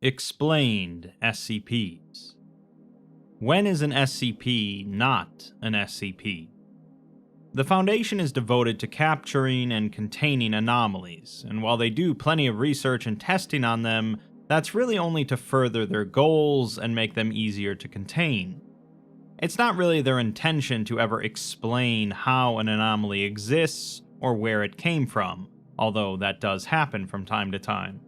Explained SCPs. When is an SCP not an SCP? The Foundation is devoted to capturing and containing anomalies, and while they do plenty of research and testing on them, that's really only to further their goals and make them easier to contain. It's not really their intention to ever explain how an anomaly exists or where it came from, although that does happen from time to time.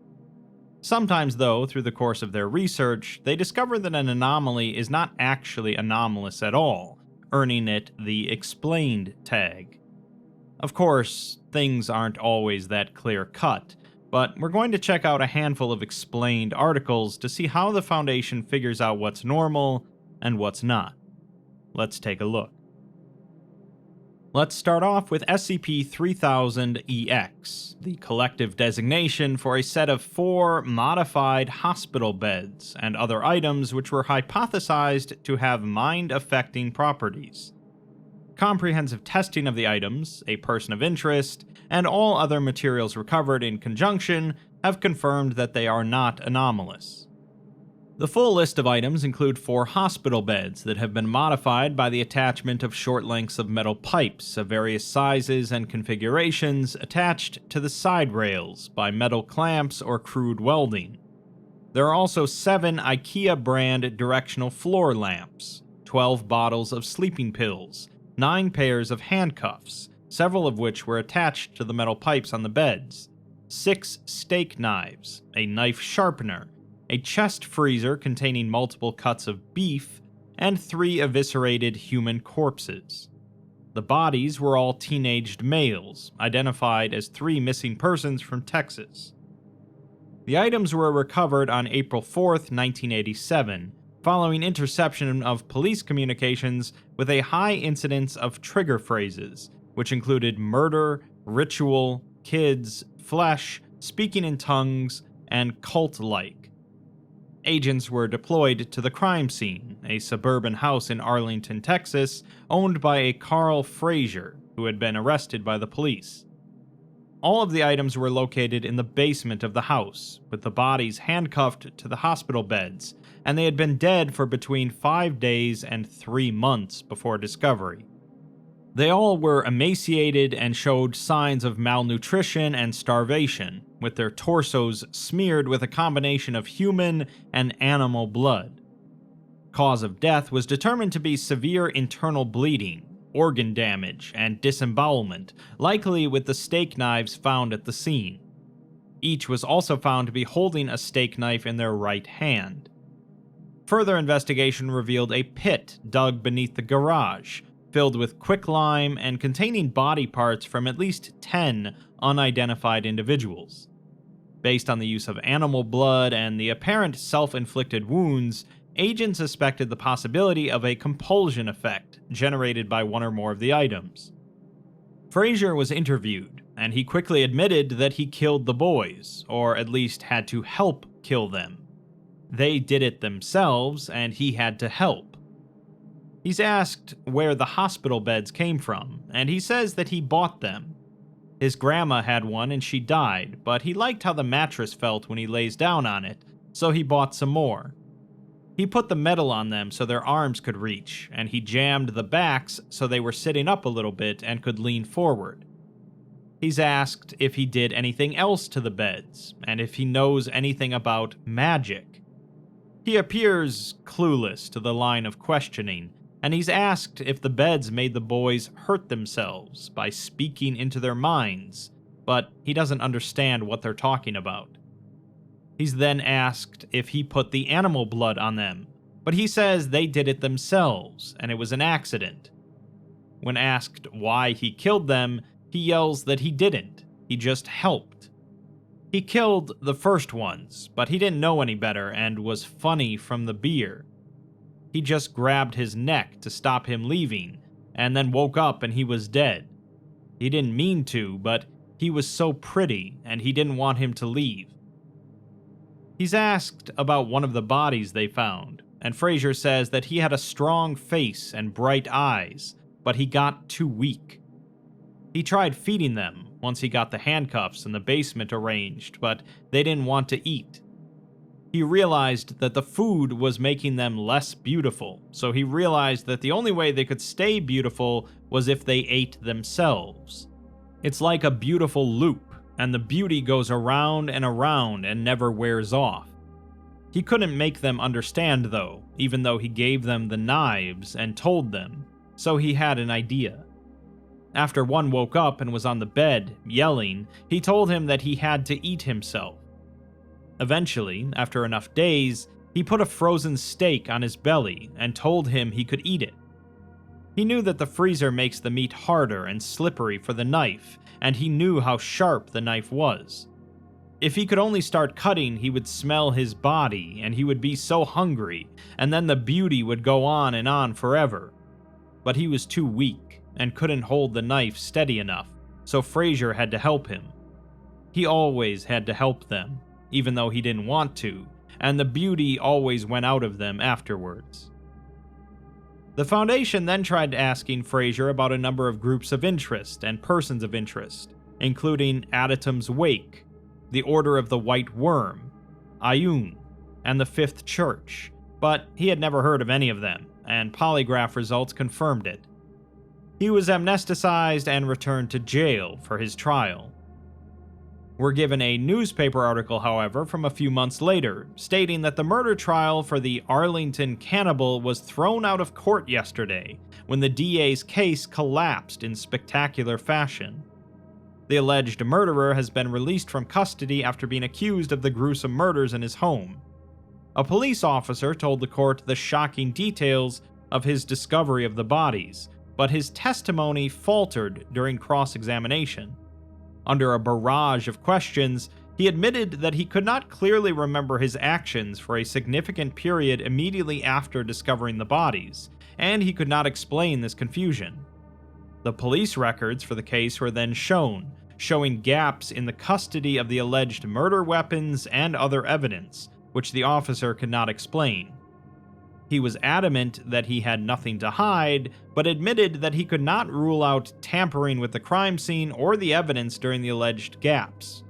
Sometimes, though, through the course of their research, they discover that an anomaly is not actually anomalous at all, earning it the explained tag. Of course, things aren't always that clear-cut, but we're going to check out a handful of explained articles to see how the Foundation figures out what's normal and what's not. Let's take a look. Let's start off with SCP-3000-EX, the collective designation for a set of 4 modified hospital beds and other items which were hypothesized to have mind-affecting properties. Comprehensive testing of the items, a person of interest, and all other materials recovered in conjunction have confirmed that they are not anomalous. The full list of items include 4 hospital beds that have been modified by the attachment of short lengths of metal pipes of various sizes and configurations attached to the side rails by metal clamps or crude welding. There are also 7 IKEA brand directional floor lamps, 12 bottles of sleeping pills, 9 pairs of handcuffs, several of which were attached to the metal pipes on the beds, 6 steak knives, a knife sharpener, a chest freezer containing multiple cuts of beef, and 3 eviscerated human corpses. The bodies were all teenaged males, identified as 3 missing persons from Texas. The items were recovered on April 4th, 1987, following interception of police communications with a high incidence of trigger phrases, which included murder, ritual, kids, flesh, speaking in tongues, and cult-like. Agents were deployed to the crime scene, a suburban house in Arlington, Texas, owned by a Carl Frazier, who had been arrested by the police. All of the items were located in the basement of the house, with the bodies handcuffed to the hospital beds, and they had been dead for between 5 days and 3 months before discovery. They all were emaciated and showed signs of malnutrition and starvation, with their torsos smeared with a combination of human and animal blood. Cause of death was determined to be severe internal bleeding, organ damage, and disembowelment, likely with the steak knives found at the scene. Each was also found to be holding a steak knife in their right hand. Further investigation revealed a pit dug beneath the garage, filled with quicklime and containing body parts from at least 10 unidentified individuals. Based on the use of animal blood and the apparent self-inflicted wounds, agents suspected the possibility of a compulsion effect generated by one or more of the items. Frazier was interviewed, and he quickly admitted that he killed the boys, or at least had to help kill them. They did it themselves, and he had to help. He's asked where the hospital beds came from, and he says that he bought them. His grandma had one and she died, but he liked how the mattress felt when he lays down on it, so he bought some more. He put the metal on them so their arms could reach, and he jammed the backs so they were sitting up a little bit and could lean forward. He's asked if he did anything else to the beds, and if he knows anything about magic. He appears clueless to the line of questioning, and he's asked if the beds made the boys hurt themselves by speaking into their minds, but he doesn't understand what they're talking about. He's then asked if he put the animal blood on them, but he says they did it themselves and it was an accident. When asked why he killed them, he yells that he didn't, he just helped. He killed the first ones, but he didn't know any better and was funny from the beer. He just grabbed his neck to stop him leaving, and then woke up and he was dead. He didn't mean to, but he was so pretty and he didn't want him to leave. He's asked about one of the bodies they found, and Frazier says that he had a strong face and bright eyes, but he got too weak. He tried feeding them once he got the handcuffs in the basement arranged, but they didn't want to eat. He realized that the food was making them less beautiful, so he realized that the only way they could stay beautiful was if they ate themselves. It's like a beautiful loop, and the beauty goes around and never wears off. He couldn't make them understand though, even though he gave them the knives and told them, so he had an idea. After one woke up and was on the bed, yelling, he told him that he had to eat himself. Eventually, after enough days, he put a frozen steak on his belly and told him he could eat it. He knew that the freezer makes the meat harder and slippery for the knife, and he knew how sharp the knife was. If he could only start cutting, he would smell his body, and he would be so hungry, and then the beauty would go on forever. But he was too weak, and couldn't hold the knife steady enough, so Fraser had to help him. He always had to help them, even though he didn't want to, and the beauty always went out of them afterwards. The Foundation then tried asking Fraser about a number of groups of interest and persons of interest, including Adatum's Wake, the Order of the White Worm, Ayun, and the Fifth Church, but he had never heard of any of them, and polygraph results confirmed it. He was amnesticized and returned to jail for his trial. We're given a newspaper article, however, from a few months later, stating that the murder trial for the Arlington cannibal was thrown out of court yesterday, when the DA's case collapsed in spectacular fashion. The alleged murderer has been released from custody after being accused of the gruesome murders in his home. A police officer told the court the shocking details of his discovery of the bodies, but his testimony faltered during cross-examination. Under a barrage of questions, he admitted that he could not clearly remember his actions for a significant period immediately after discovering the bodies, and he could not explain this confusion. The police records for the case were then shown, showing gaps in the custody of the alleged murder weapons and other evidence, which the officer could not explain. He was adamant that he had nothing to hide, but admitted that he could not rule out tampering with the crime scene or the evidence during the alleged gaps.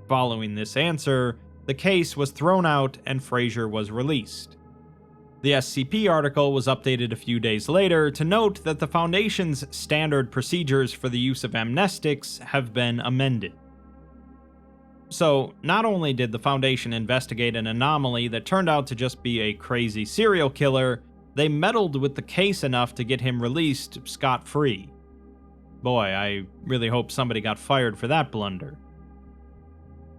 Following this answer, the case was thrown out and Fraser was released. The SCP article was updated a few days later to note that the Foundation's standard procedures for the use of amnestics have been amended. So, not only did the Foundation investigate an anomaly that turned out to just be a crazy serial killer, they meddled with the case enough to get him released scot-free. Boy, I really hope somebody got fired for that blunder.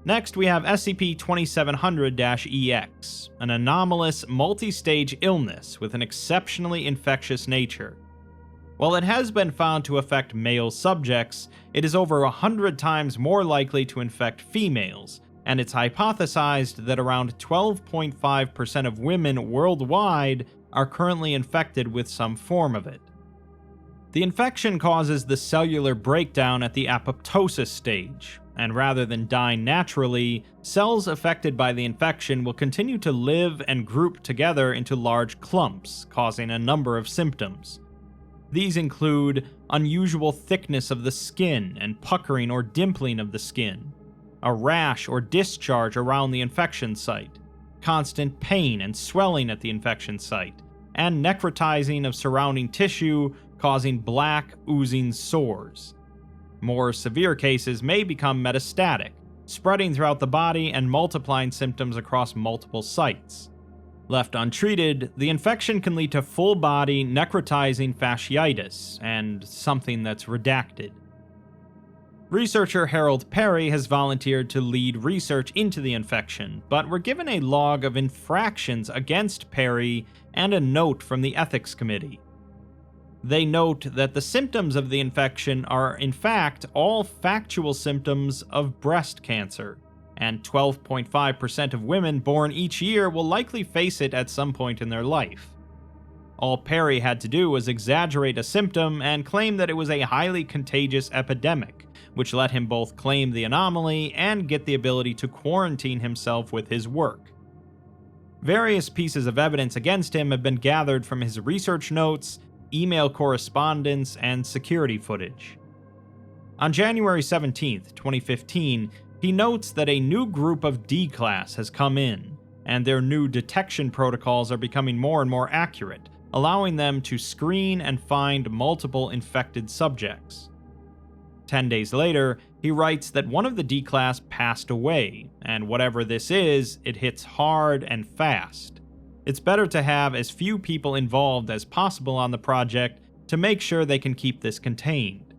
Next, we have SCP-2700-EX, an anomalous multi-stage illness with an exceptionally infectious nature. While it has been found to affect male subjects, it is over 100 times more likely to infect females, and it's hypothesized that around 12.5% of women worldwide are currently infected with some form of it. The infection causes the cellular breakdown at the apoptosis stage, and rather than dying naturally, cells affected by the infection will continue to live and group together into large clumps, causing a number of symptoms. These include unusual thickness of the skin and puckering or dimpling of the skin, a rash or discharge around the infection site, constant pain and swelling at the infection site, and necrotizing of surrounding tissue, causing black, oozing sores. More severe cases may become metastatic, spreading throughout the body and multiplying symptoms across multiple sites. Left untreated, the infection can lead to full-body necrotizing fasciitis, and something that's redacted. Researcher Harold Perry has volunteered to lead research into the infection, but we're given a log of infractions against Perry and a note from the Ethics Committee. They note that the symptoms of the infection are in fact all factual symptoms of breast cancer, and 12.5% of women born each year will likely face it at some point in their life. All Perry had to do was exaggerate a symptom and claim that it was a highly contagious epidemic, which let him both claim the anomaly and get the ability to quarantine himself with his work. Various pieces of evidence against him have been gathered from his research notes, email correspondence, and security footage. On January 17, 2015, he notes that a new group of D-Class has come in, and their new detection protocols are becoming more and more accurate, allowing them to screen and find multiple infected subjects. 10 days later, he writes that one of the D-Class passed away, and whatever this is, it hits hard and fast. It's better to have as few people involved as possible on the project to make sure they can keep this contained.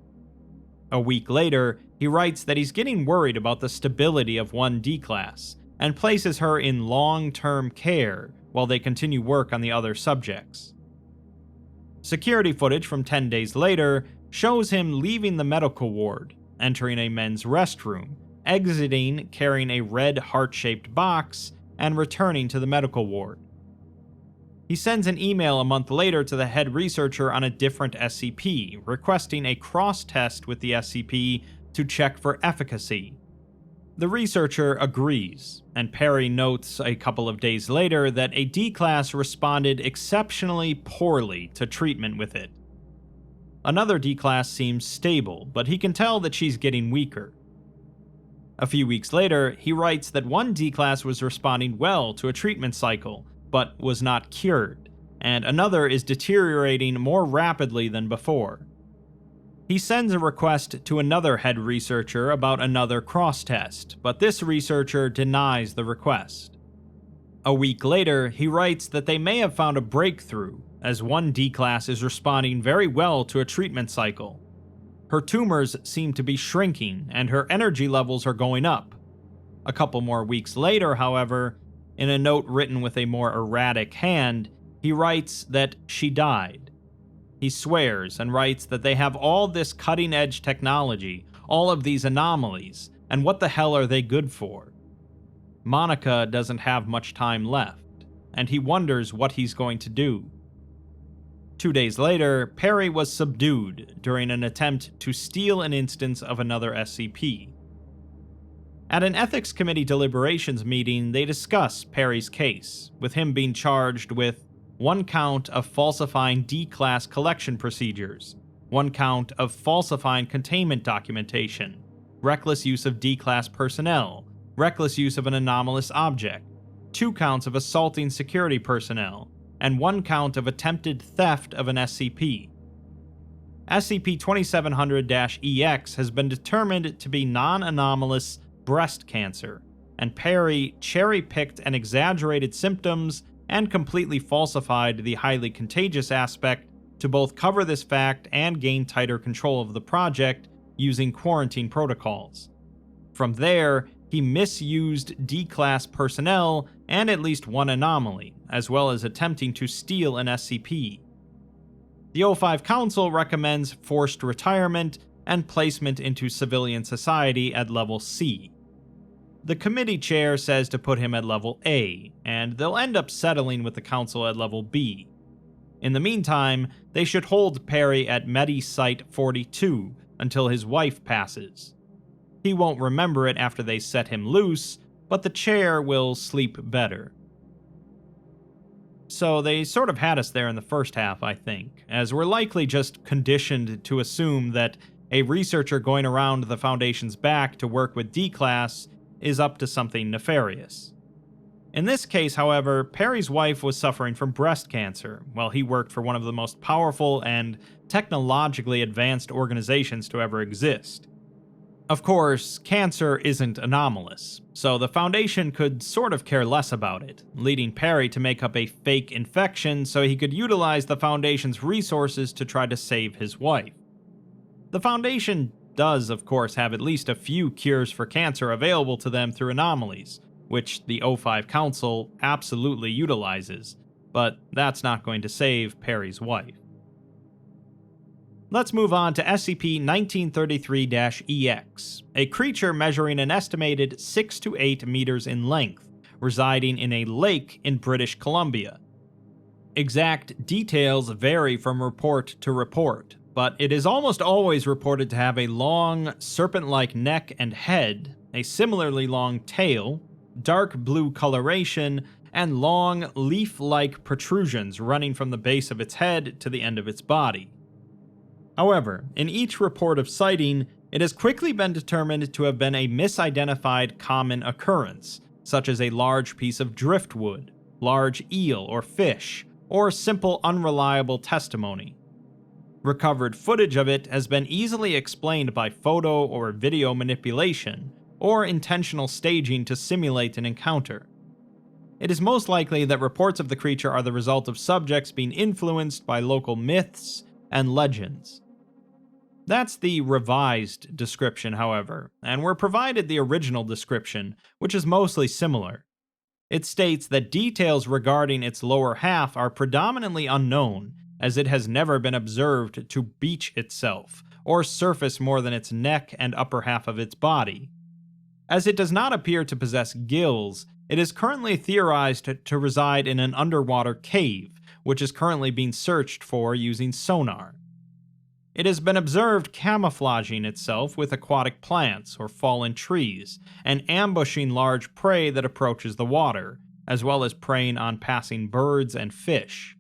A week later, he writes that he's getting worried about the stability of one D-Class, and places her in long-term care while they continue work on the other subjects. Security footage from 10 days later shows him leaving the medical ward, entering a men's restroom, exiting carrying a red heart-shaped box, and returning to the medical ward. He sends an email a month later to the head researcher on a different SCP, requesting a cross-test with the SCP to check for efficacy. The researcher agrees, and Perry notes a couple of days later that a D-Class responded exceptionally poorly to treatment with it. Another D-Class seems stable, but he can tell that she's getting weaker. A few weeks later, he writes that one D-Class was responding well to a treatment cycle, but was not cured, and another is deteriorating more rapidly than before. He sends a request to another head researcher about another cross-test, but this researcher denies the request. A week later, he writes that they may have found a breakthrough, as one D-Class is responding very well to a treatment cycle. Her tumors seem to be shrinking, and her energy levels are going up. A couple more weeks later, however, in a note written with a more erratic hand, he writes that she died. He swears and writes that they have all this cutting-edge technology, all of these anomalies, and what the hell are they good for? Monica doesn't have much time left, and he wonders what he's going to do. 2 days later, Perry was subdued during an attempt to steal an instance of another SCP. At an ethics committee deliberations meeting, they discuss Perry's case, with him being charged with 1 count of falsifying D-Class collection procedures, 1 count of falsifying containment documentation, reckless use of D-Class personnel, reckless use of an anomalous object, 2 counts of assaulting security personnel, and 1 count of attempted theft of an SCP. SCP-2700-EX has been determined to be non-anomalous breast cancer, and Perry cherry-picked and exaggerated symptoms and completely falsified the highly contagious aspect to both cover this fact and gain tighter control of the project using quarantine protocols. From there, he misused D-Class personnel and at least 1 anomaly, as well as attempting to steal an SCP. The O5 Council recommends forced retirement and placement into civilian society at level C. The committee chair says to put him at level A, and they'll end up settling with the council at level B. In the meantime, they should hold Perry at Medi-Site 42 until his wife passes. He won't remember it after they set him loose, but the chair will sleep better. So they sort of had us there in the first half, I think, as we're likely just conditioned to assume that a researcher going around the Foundation's back to work with D-Class is up to something nefarious. In this case, however, Perry's wife was suffering from breast cancer, while he worked for one of the most powerful and technologically advanced organizations to ever exist. Of course, cancer isn't anomalous, so the Foundation could sort of care less about it, leading Perry to make up a fake infection so he could utilize the Foundation's resources to try to save his wife. The Foundation does, of course, have at least a few cures for cancer available to them through anomalies, which the O5 Council absolutely utilizes, but that's not going to save Perry's wife. Let's move on to SCP-1933-EX, a creature measuring an estimated 6 to 8 meters in length, residing in a lake in British Columbia. Exact details vary from report to report, but it is almost always reported to have a long, serpent-like neck and head, a similarly long tail, dark blue coloration, and long, leaf-like protrusions running from the base of its head to the end of its body. However, in each report of sighting, it has quickly been determined to have been a misidentified common occurrence, such as a large piece of driftwood, large eel or fish, or simple unreliable testimony. Recovered footage of it has been easily explained by photo or video manipulation, or intentional staging to simulate an encounter. It is most likely that reports of the creature are the result of subjects being influenced by local myths and legends. That's the revised description, however, and we're provided the original description, which is mostly similar. It states that details regarding its lower half are predominantly unknown, as it has never been observed to beach itself, or surface more than its neck and upper half of its body. As it does not appear to possess gills, it is currently theorized to reside in an underwater cave, which is currently being searched for using sonar. It has been observed camouflaging itself with aquatic plants or fallen trees, and ambushing large prey that approaches the water, as well as preying on passing birds and fish.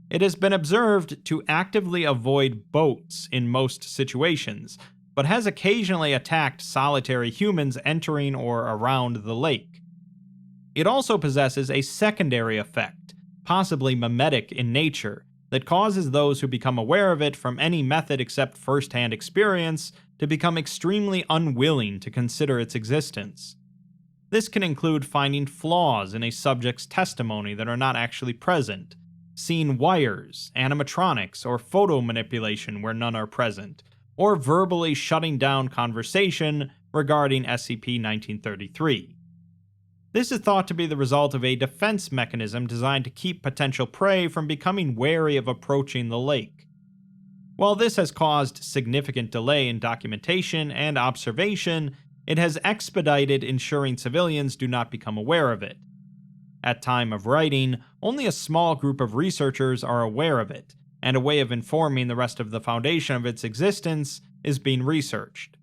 It has been observed to actively avoid boats in most situations, but has occasionally attacked solitary humans entering or around the lake. It also possesses a secondary effect, possibly mimetic in nature, that causes those who become aware of it from any method except first-hand experience to become extremely unwilling to consider its existence. This can include finding flaws in a subject's testimony that are not actually present, seeing wires, animatronics, or photo manipulation where none are present, or verbally shutting down conversation regarding SCP-1933. This is thought to be the result of a defense mechanism designed to keep potential prey from becoming wary of approaching the lake. While this has caused significant delay in documentation and observation, it has expedited ensuring civilians do not become aware of it. At time of writing, only a small group of researchers are aware of it, and a way of informing the rest of the Foundation of its existence is being researched.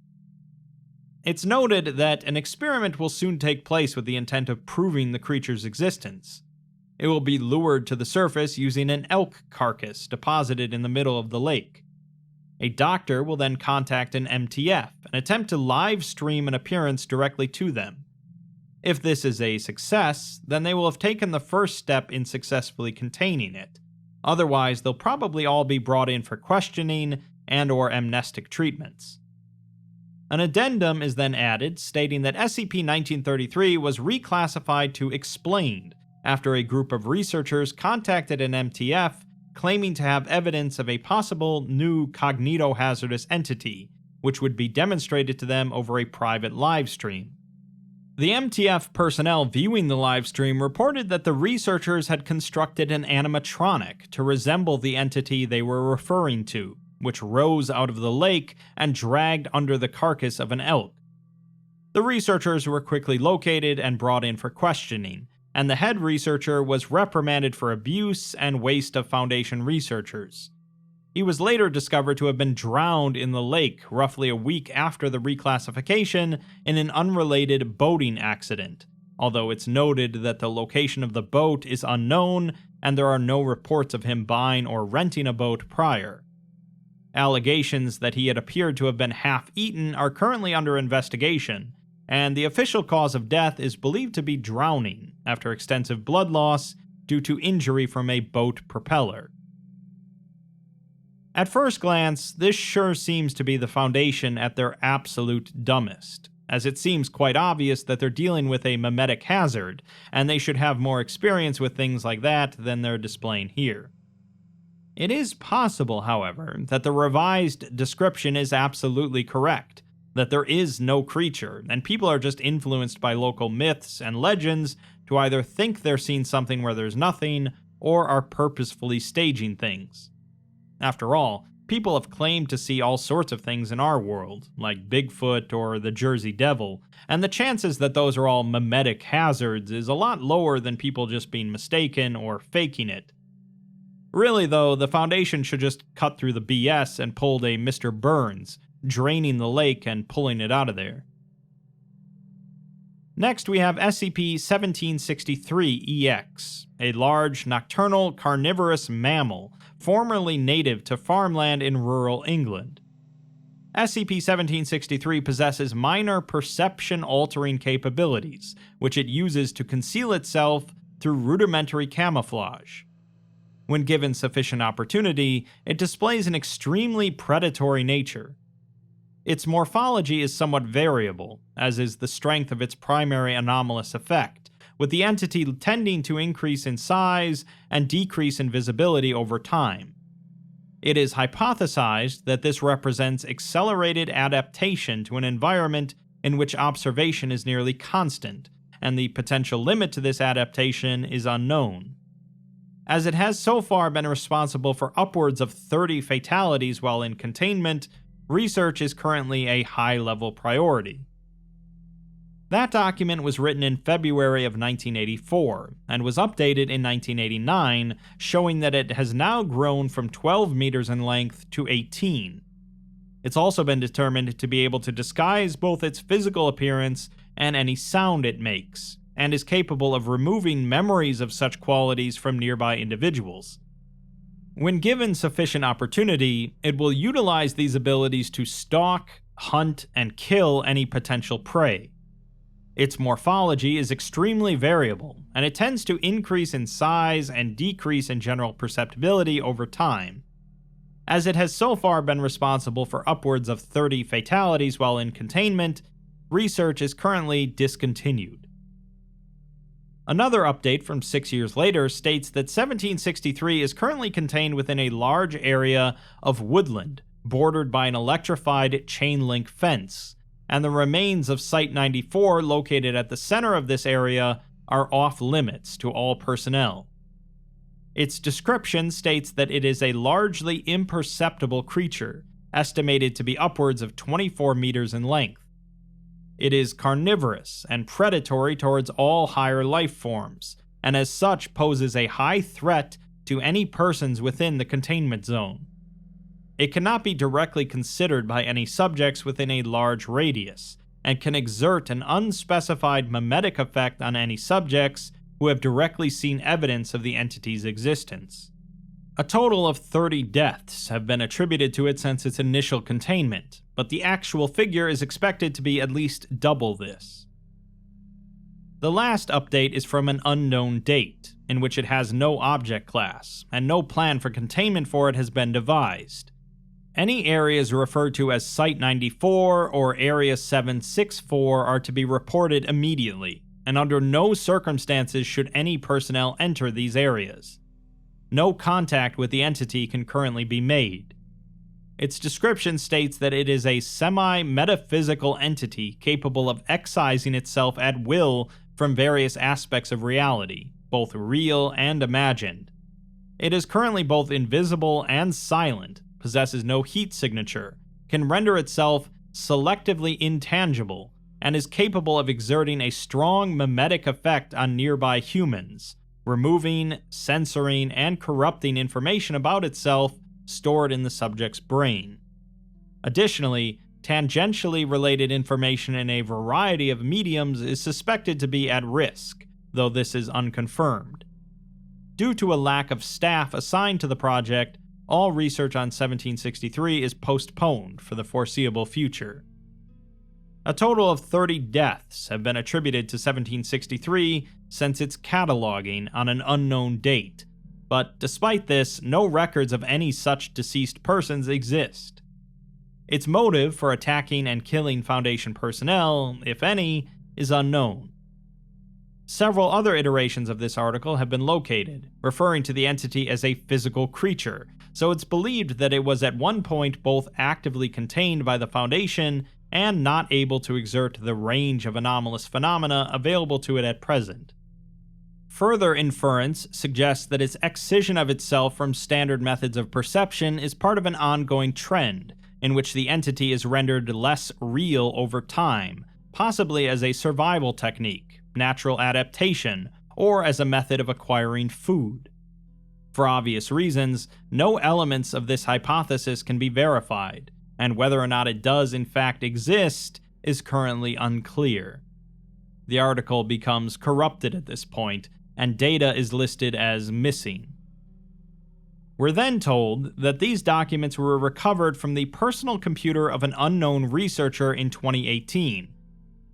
It's noted that an experiment will soon take place with the intent of proving the creature's existence. It will be lured to the surface using an elk carcass deposited in the middle of the lake. A doctor will then contact an MTF and attempt to live stream an appearance directly to them. If this is a success, then they will have taken the first step in successfully containing it. Otherwise, they'll probably all be brought in for questioning and/or amnestic treatments. An addendum is then added stating that SCP-1933 was reclassified to Explained after a group of researchers contacted an MTF claiming to have evidence of a possible new cognitohazardous entity, which would be demonstrated to them over a private livestream. The MTF personnel viewing the livestream reported that the researchers had constructed an animatronic to resemble the entity they were referring to, which rose out of the lake and dragged under the carcass of an elk. The researchers were quickly located and brought in for questioning, and the head researcher was reprimanded for abuse and waste of Foundation researchers. He was later discovered to have been drowned in the lake roughly a week after the reclassification in an unrelated boating accident, although it's noted that the location of the boat is unknown and there are no reports of him buying or renting a boat prior. Allegations that he had appeared to have been half-eaten are currently under investigation, and the official cause of death is believed to be drowning after extensive blood loss due to injury from a boat propeller. At first glance, this sure seems to be the Foundation at their absolute dumbest, as it seems quite obvious that they're dealing with a mimetic hazard, and they should have more experience with things like that than they're displaying here. It is possible, however, that the revised description is absolutely correct, that there is no creature, and people are just influenced by local myths and legends to either think they're seeing something where there's nothing, or are purposefully staging things. After all, people have claimed to see all sorts of things in our world, like Bigfoot or the Jersey Devil, and the chances that those are all mimetic hazards is a lot lower than people just being mistaken or faking it. Really though, the Foundation should just cut through the BS and pull a Mr. Burns, draining the lake and pulling it out of there. Next we have SCP-1763-EX, a large nocturnal carnivorous mammal formerly native to farmland in rural England. SCP-1763 possesses minor perception-altering capabilities, which it uses to conceal itself through rudimentary camouflage. When given sufficient opportunity, it displays an extremely predatory nature. Its morphology is somewhat variable, as is the strength of its primary anomalous effect, with the entity tending to increase in size and decrease in visibility over time. It is hypothesized that this represents accelerated adaptation to an environment in which observation is nearly constant, and the potential limit to this adaptation is unknown. As it has so far been responsible for upwards of 30 fatalities while in containment, research is currently a high-level priority. That document was written in February of 1984, and was updated in 1989, showing that it has now grown from 12 meters in length to 18. It's also been determined to be able to disguise both its physical appearance and any sound it makes, and is capable of removing memories of such qualities from nearby individuals. When given sufficient opportunity, it will utilize these abilities to stalk, hunt, and kill any potential prey. Its morphology is extremely variable, and it tends to increase in size and decrease in general perceptibility over time. As it has so far been responsible for upwards of 30 fatalities while in containment, research is currently discontinued. Another update from 6 years later states that 1763 is currently contained within a large area of woodland, bordered by an electrified chain-link fence, and the remains of Site-94 located at the center of this area are off-limits to all personnel. Its description states that it is a largely imperceptible creature, estimated to be upwards of 24 meters in length. It is carnivorous and predatory towards all higher life forms, and as such poses a high threat to any persons within the containment zone. It cannot be directly considered by any subjects within a large radius, and can exert an unspecified mimetic effect on any subjects who have directly seen evidence of the entity's existence. A total of 30 deaths have been attributed to it since its initial containment, but the actual figure is expected to be at least double this. The last update is from an unknown date, in which it has no object class, and no plan for containment for it has been devised. Any areas referred to as Site-94 or Area 764 are to be reported immediately, and under no circumstances should any personnel enter these areas. No contact with the entity can currently be made. Its description states that it is a semi-metaphysical entity capable of excising itself at will from various aspects of reality, both real and imagined. It is currently both invisible and silent, possesses no heat signature, can render itself selectively intangible, and is capable of exerting a strong mimetic effect on nearby humans, removing, censoring, and corrupting information about itself stored in the subject's brain. Additionally, tangentially related information in a variety of mediums is suspected to be at risk, though this is unconfirmed. Due to a lack of staff assigned to the project, all research on 1763 is postponed for the foreseeable future. A total of 30 deaths have been attributed to 1763 since its cataloging on an unknown date, but despite this, no records of any such deceased persons exist. Its motive for attacking and killing Foundation personnel, if any, is unknown. Several other iterations of this article have been located, referring to the entity as a physical creature, so it's believed that it was at one point both actively contained by the Foundation and not able to exert the range of anomalous phenomena available to it at present. Further inference suggests that its excision of itself from standard methods of perception is part of an ongoing trend, in which the entity is rendered less real over time, possibly as a survival technique, natural adaptation, or as a method of acquiring food. For obvious reasons, no elements of this hypothesis can be verified, and whether or not it does in fact exist is currently unclear. The article becomes corrupted at this point, and data is listed as missing. We're then told that these documents were recovered from the personal computer of an unknown researcher in 2018.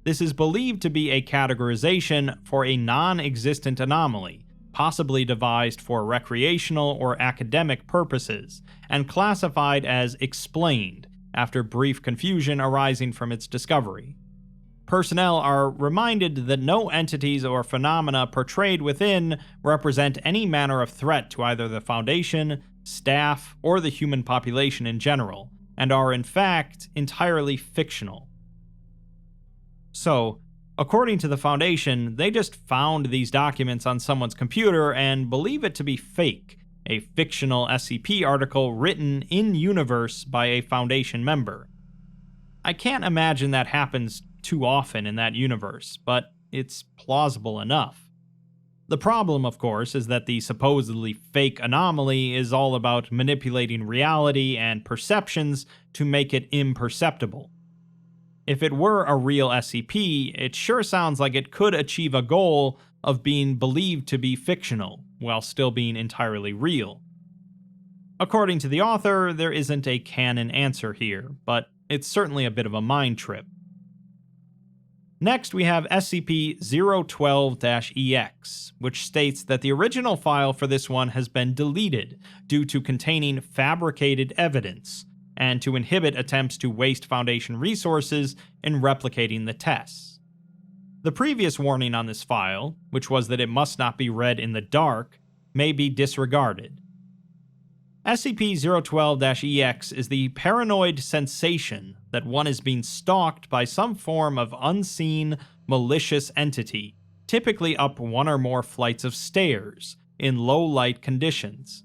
This is believed to be a categorization for a non-existent anomaly, possibly devised for recreational or academic purposes, and classified as explained after brief confusion arising from its discovery. Personnel are reminded that no entities or phenomena portrayed within represent any manner of threat to either the Foundation, staff, or the human population in general, and are in fact entirely fictional. So, according to the Foundation, they just found these documents on someone's computer and believe it to be fake, a fictional SCP article written in-universe by a Foundation member. I can't imagine that happens too often in that universe, but it's plausible enough. The problem, of course, is that the supposedly fake anomaly is all about manipulating reality and perceptions to make it imperceptible. If it were a real SCP, it sure sounds like it could achieve a goal of being believed to be fictional, while still being entirely real. According to the author, there isn't a canon answer here, but it's certainly a bit of a mind trip. Next, we have SCP-012-EX, which states that the original file for this one has been deleted due to containing fabricated evidence, and to inhibit attempts to waste Foundation resources in replicating the tests. The previous warning on this file, which was that it must not be read in the dark, may be disregarded. SCP-012-EX is the paranoid sensation that one is being stalked by some form of unseen, malicious entity, typically up one or more flights of stairs, in low-light conditions.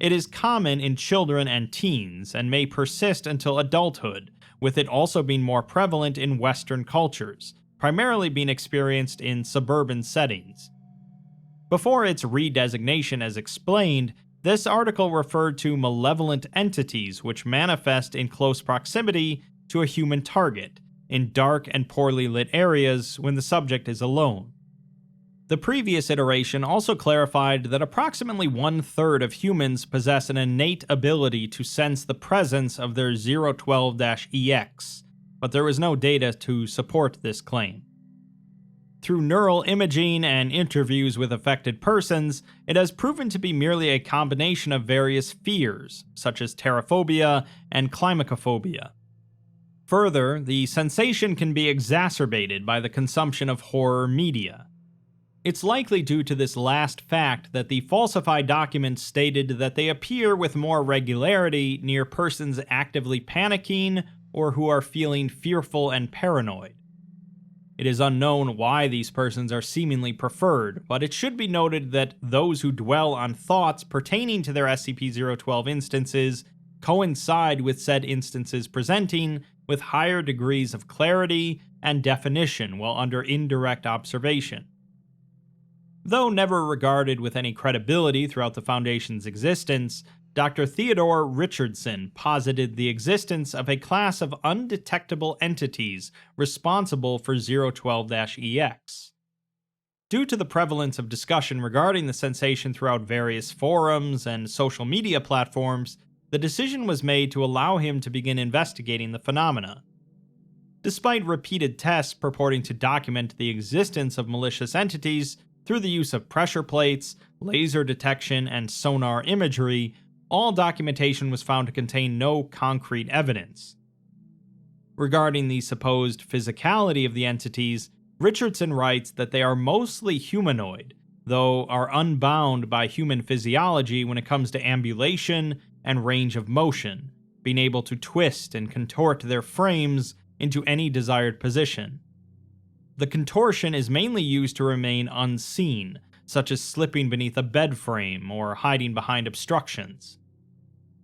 It is common in children and teens, and may persist until adulthood, with it also being more prevalent in Western cultures, primarily being experienced in suburban settings. Before its redesignation as explained, this article referred to malevolent entities which manifest in close proximity to a human target, in dark and poorly lit areas when the subject is alone. The previous iteration also clarified that approximately 1/3 of humans possess an innate ability to sense the presence of their 012-EX, but there was no data to support this claim. Through neural imaging and interviews with affected persons, it has proven to be merely a combination of various fears, such as terraphobia and climacophobia. Further, the sensation can be exacerbated by the consumption of horror media. It's likely due to this last fact that the falsified documents stated that they appear with more regularity near persons actively panicking or who are feeling fearful and paranoid. It is unknown why these persons are seemingly preferred, but it should be noted that those who dwell on thoughts pertaining to their SCP-012 instances coincide with said instances presenting with higher degrees of clarity and definition while under indirect observation. Though never regarded with any credibility throughout the Foundation's existence, Dr. Theodore Richardson posited the existence of a class of undetectable entities responsible for 012-EX. Due to the prevalence of discussion regarding the sensation throughout various forums and social media platforms, the decision was made to allow him to begin investigating the phenomena. Despite repeated tests purporting to document the existence of malicious entities through the use of pressure plates, laser detection, and sonar imagery, all documentation was found to contain no concrete evidence. Regarding the supposed physicality of the entities, Richardson writes that they are mostly humanoid, though are unbound by human physiology when it comes to ambulation and range of motion, being able to twist and contort their frames into any desired position. The contortion is mainly used to remain unseen, such as slipping beneath a bed frame or hiding behind obstructions.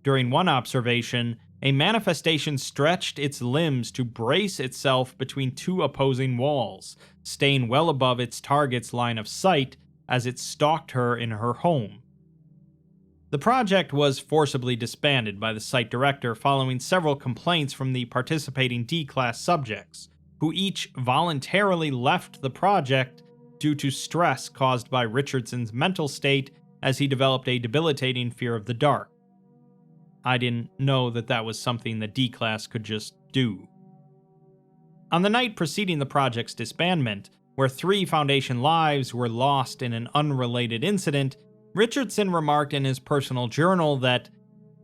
During one observation, a manifestation stretched its limbs to brace itself between two opposing walls, staying well above its target's line of sight as it stalked her in her home. The project was forcibly disbanded by the site director following several complaints from the participating D-class subjects, who each voluntarily left the project due to stress caused by Richardson's mental state as he developed a debilitating fear of the dark. I didn't know that that was something the D-Class could just do. On the night preceding the project's disbandment, where 3 Foundation lives were lost in an unrelated incident, Richardson remarked in his personal journal that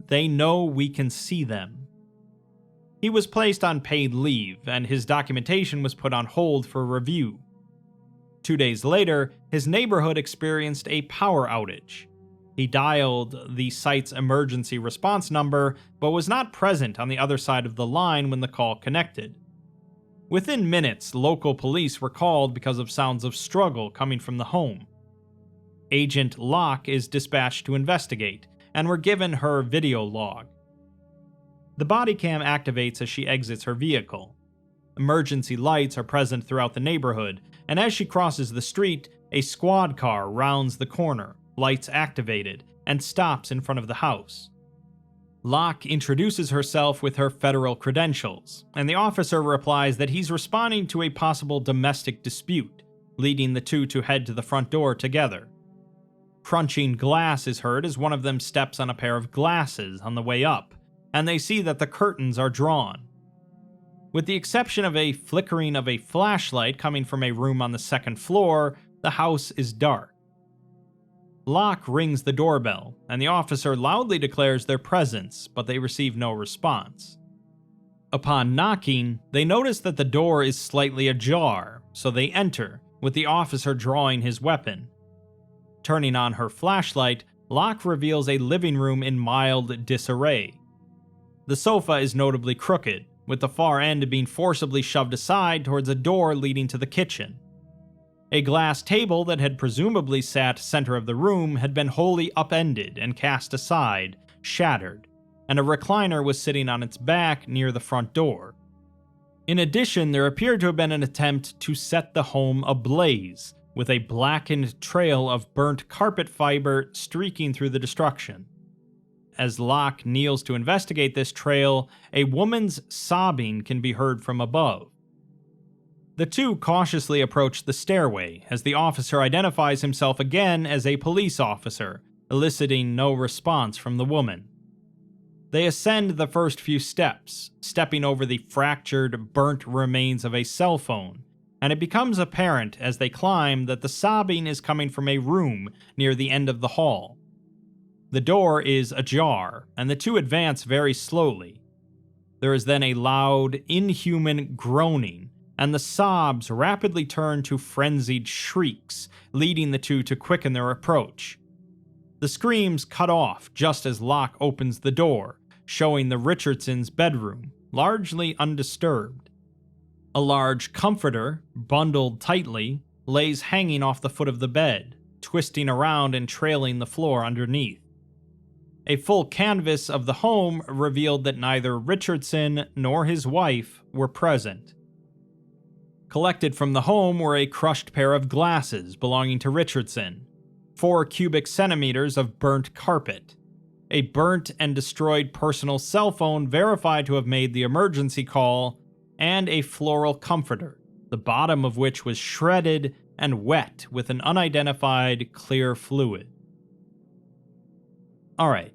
they know we can see them. He was placed on paid leave, and his documentation was put on hold for review. 2 days later, his neighborhood experienced a power outage. He dialed the site's emergency response number, but was not present on the other side of the line when the call connected. Within minutes, local police were called because of sounds of struggle coming from the home. Agent Locke is dispatched to investigate, and were given her video log. The body cam activates as she exits her vehicle. Emergency lights are present throughout the neighborhood, and as she crosses the street, a squad car rounds the corner, lights activated, and stops in front of the house. Locke introduces herself with her federal credentials, and the officer replies that he's responding to a possible domestic dispute, leading the two to head to the front door together. Crunching glass is heard as one of them steps on a pair of glasses on the way up, and they see that the curtains are drawn. With the exception of a flickering of a flashlight coming from a room on the second floor, the house is dark. Locke rings the doorbell, and the officer loudly declares their presence, but they receive no response. Upon knocking, they notice that the door is slightly ajar, so they enter, with the officer drawing his weapon. Turning on her flashlight, Locke reveals a living room in mild disarray. The sofa is notably crooked, with the far end being forcibly shoved aside towards a door leading to the kitchen. A glass table that had presumably sat center of the room had been wholly upended and cast aside, shattered, and a recliner was sitting on its back near the front door. In addition, there appeared to have been an attempt to set the home ablaze, with a blackened trail of burnt carpet fiber streaking through the destruction. As Locke kneels to investigate this trail, a woman's sobbing can be heard from above. The two cautiously approach the stairway as the officer identifies himself again as a police officer, eliciting no response from the woman. They ascend the first few steps, stepping over the fractured, burnt remains of a cell phone, and it becomes apparent as they climb that the sobbing is coming from a room near the end of the hall. The door is ajar, and the two advance very slowly. There is then a loud, inhuman groaning, and the sobs rapidly turn to frenzied shrieks, leading the two to quicken their approach. The screams cut off just as Locke opens the door, showing the Richardsons' bedroom, largely undisturbed. A large comforter, bundled tightly, lays hanging off the foot of the bed, twisting around and trailing the floor underneath. A full canvas of the home revealed that neither Richardson nor his wife were present. Collected from the home were a crushed pair of glasses belonging to Richardson, 4 cubic centimeters of burnt carpet, a burnt and destroyed personal cell phone verified to have made the emergency call, and a floral comforter, the bottom of which was shredded and wet with an unidentified clear fluid. Alright,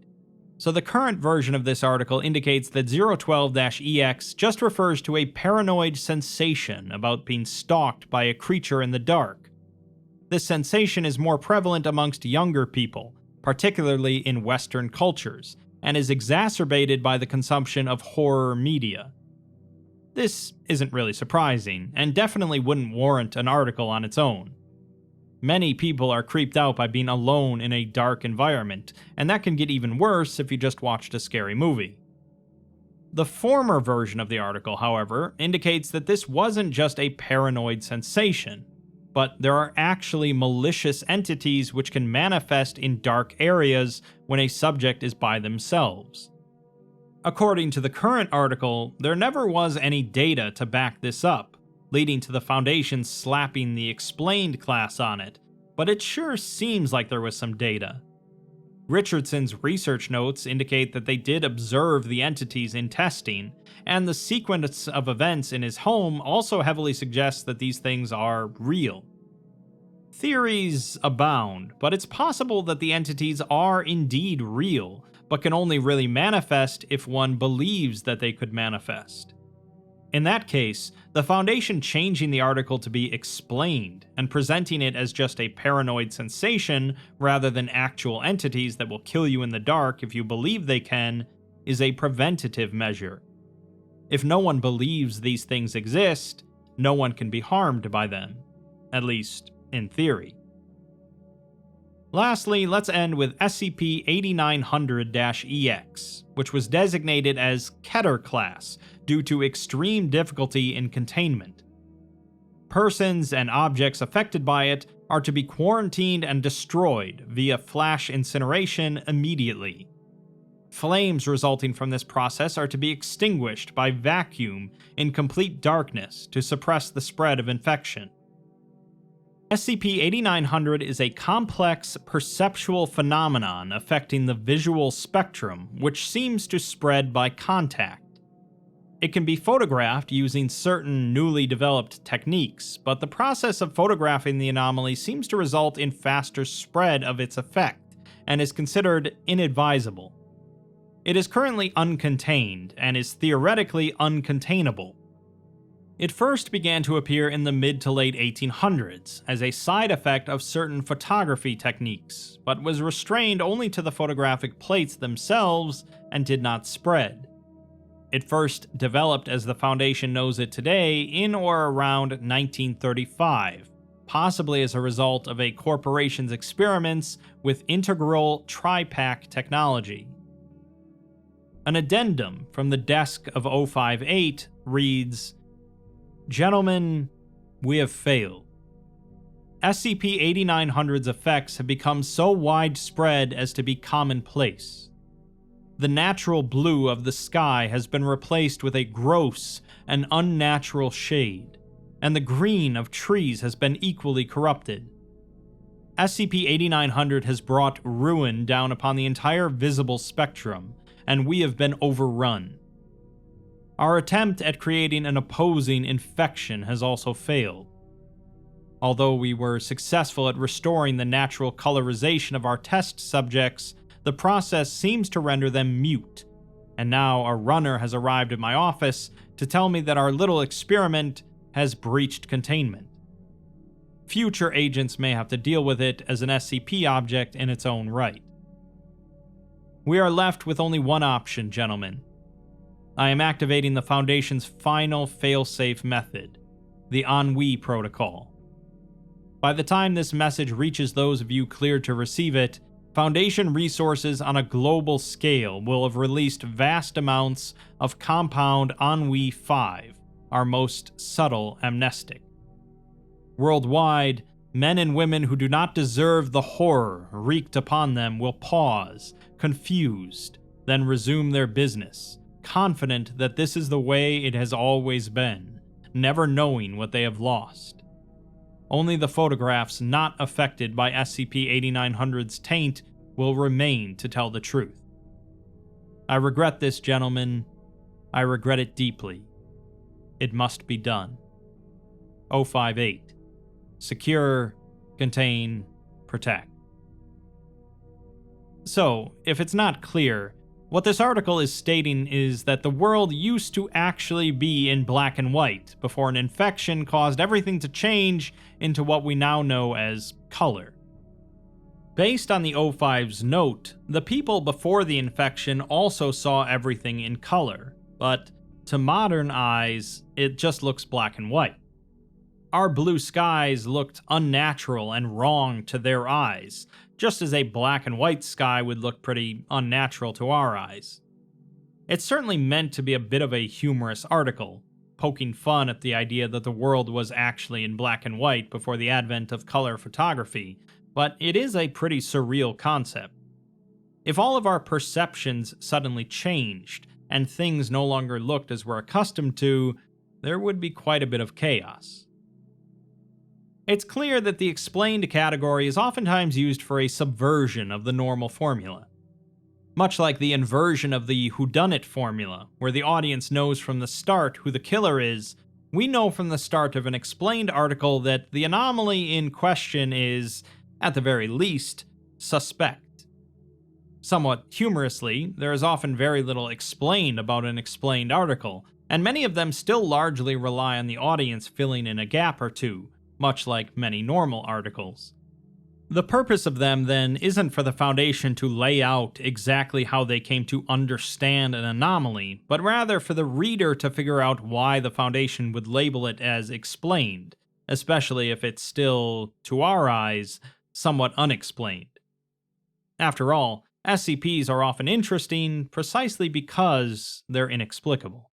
so the current version of this article indicates that 012-EX just refers to a paranoid sensation about being stalked by a creature in the dark. This sensation is more prevalent amongst younger people, particularly in Western cultures, and is exacerbated by the consumption of horror media. This isn't really surprising, and definitely wouldn't warrant an article on its own. Many people are creeped out by being alone in a dark environment, and that can get even worse if you just watched a scary movie. The former version of the article, however, indicates that this wasn't just a paranoid sensation, but there are actually malicious entities which can manifest in dark areas when a subject is by themselves. According to the current article, there never was any data to back this up, leading to the Foundation slapping the Explained class on it, but it sure seems like there was some data. Richardson's research notes indicate that they did observe the entities in testing, and the sequence of events in his home also heavily suggests that these things are real. Theories abound, but it's possible that the entities are indeed real, but can only really manifest if one believes that they could manifest. In that case, the Foundation changing the article to be explained and presenting it as just a paranoid sensation rather than actual entities that will kill you in the dark if you believe they can is a preventative measure. If no one believes these things exist, no one can be harmed by them, at least in theory. Lastly, let's end with SCP-8900-EX, which was designated as Keter class due to extreme difficulty in containment. Persons and objects affected by it are to be quarantined and destroyed via flash incineration immediately. Flames resulting from this process are to be extinguished by vacuum in complete darkness to suppress the spread of infection. SCP-8900 is a complex perceptual phenomenon affecting the visual spectrum, which seems to spread by contact. It can be photographed using certain newly developed techniques, but the process of photographing the anomaly seems to result in faster spread of its effect, and is considered inadvisable. It is currently uncontained, and is theoretically uncontainable. It first began to appear in the mid to late 1800s as a side effect of certain photography techniques, but was restrained only to the photographic plates themselves and did not spread. It first developed as the Foundation knows it today in or around 1935, possibly as a result of a corporation's experiments with integral tripack technology. An addendum from the desk of 058 reads, "Gentlemen, we have failed. SCP-8900's effects have become so widespread as to be commonplace. The natural blue of the sky has been replaced with a gross and unnatural shade, and the green of trees has been equally corrupted. SCP-8900 has brought ruin down upon the entire visible spectrum, and we have been overrun. Our attempt at creating an opposing infection has also failed. Although we were successful at restoring the natural colorization of our test subjects, the process seems to render them mute, and now a runner has arrived at my office to tell me that our little experiment has breached containment. Future agents may have to deal with it as an SCP object in its own right. We are left with only one option, gentlemen. I am activating the Foundation's final failsafe method, the Ennui Protocol. By the time this message reaches those of you cleared to receive it, Foundation resources on a global scale will have released vast amounts of compound Ennui 5, our most subtle amnestic. Worldwide, men and women who do not deserve the horror wreaked upon them will pause, confused, then resume their business, confident that this is the way it has always been, never knowing what they have lost. Only the photographs not affected by SCP-8900's taint will remain to tell the truth. I regret this, gentlemen. I regret it deeply. It must be done. 058. Secure, contain, protect. So, if it's not clear, what this article is stating is that the world used to actually be in black and white before an infection caused everything to change into what we now know as color. Based on the O5's note, the people before the infection also saw everything in color, but to modern eyes, it just looks black and white. Our blue skies looked unnatural and wrong to their eyes, just as a black and white sky would look pretty unnatural to our eyes. It's certainly meant to be a bit of a humorous article, poking fun at the idea that the world was actually in black and white before the advent of color photography, but it is a pretty surreal concept. If all of our perceptions suddenly changed, and things no longer looked as we're accustomed to, there would be quite a bit of chaos. It's clear that the explained category is oftentimes used for a subversion of the normal formula. Much like the inversion of the whodunit formula, where the audience knows from the start who the killer is, We know from the start of an explained article that the anomaly in question is, at the very least, suspect. Somewhat humorously, there is often very little explained about an explained article, and many of them still largely rely on the audience filling in a gap or two, much like many normal articles. The purpose of them, then, isn't for the Foundation to lay out exactly how they came to understand an anomaly, but rather for the reader to figure out why the Foundation would label it as explained, especially if it's still, to our eyes, somewhat unexplained. After all, SCPs are often interesting precisely because they're inexplicable.